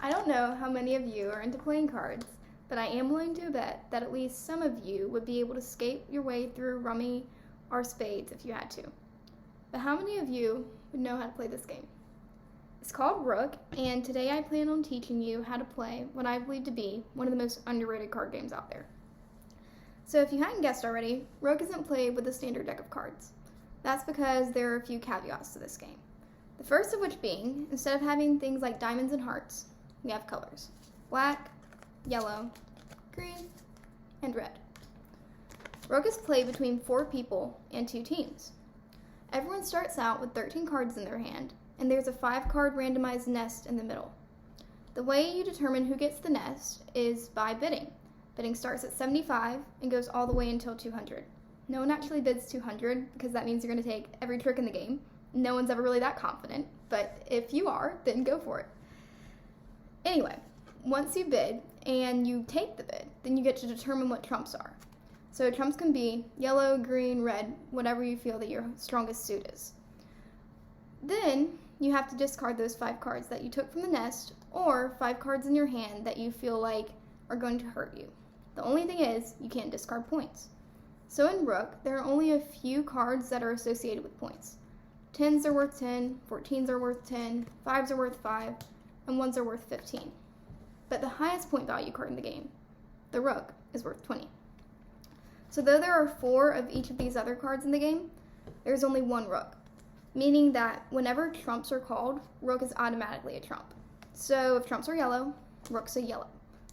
I don't know how many of you are into playing cards, but I am willing to bet that at least some of you would be able to skate your way through Rummy or Spades if you had to. But how many of you would know how to play this game? It's called Rook, and today I plan on teaching you how to play what I believe to be one of the most underrated card games out there. So if you hadn't guessed already, Rook isn't played with a standard deck of cards. That's because there are a few caveats to this game. The first of which being, instead of having things like diamonds and hearts, we have colors: black, yellow, green, and red. Rook is played between 4 people and 2 teams. Everyone starts out with 13 cards in their hand, and there's a 5-card randomized nest in the middle. The way you determine who gets the nest is by bidding. Bidding starts at 75 and goes all the way until 200. No one actually bids 200 because that means you're going to take every trick in the game. No one's ever really that confident, but if you are, then go for it. Anyway, once you bid and you take the bid, then you get to determine what trumps are. So trumps can be yellow, green, red, whatever you feel that your strongest suit is. Then you have to discard those 5 cards that you took from the nest, or 5 cards in your hand that you feel like are going to hurt you. The only thing is, you can't discard points. So in Rook, there are only a few cards that are associated with points. 10s are worth 10, 14s are worth 10, 5s are worth 5, and 1s are worth 15. But the highest point value card in the game, the Rook, is worth 20. So though there are 4 of each of these other cards in the game, there's only 1 Rook, meaning that whenever trumps are called, Rook is automatically a trump. So if trumps are yellow, Rook's a yellow.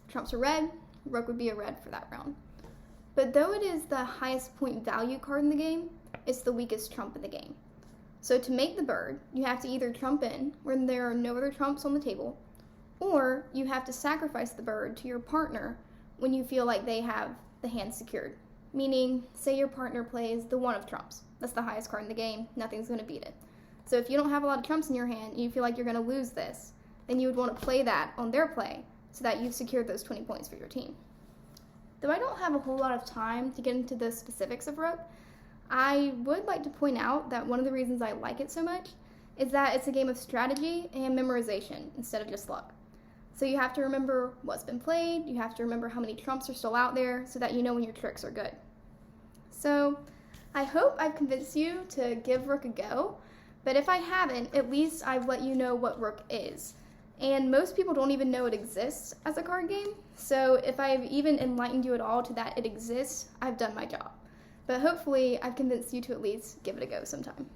If trumps are red, Rook would be a red for that round. But though it is the highest point value card in the game, it's the weakest trump in the game. So to make the bird, you have to either trump in when there are no other trumps on the table, or you have to sacrifice the bird to your partner when you feel like they have the hand secured. Meaning, say your partner plays the 1 of trumps. That's the highest card in the game, nothing's going to beat it. So if you don't have a lot of trumps in your hand and you feel like you're going to lose this, then you would want to play that on their play so that you've secured those 20 points for your team. Though I don't have a whole lot of time to get into the specifics of Rook, I would like to point out that one of the reasons I like it so much is that it's a game of strategy and memorization instead of just luck. So you have to remember what's been played, you have to remember how many trumps are still out there so that you know when your tricks are good. So I hope I've convinced you to give Rook a go, but if I haven't, at least I've let you know what Rook is. And most people don't even know it exists as a card game, so if I've even enlightened you at all to that it exists, I've done my job. But hopefully I've convinced you to at least give it a go sometime.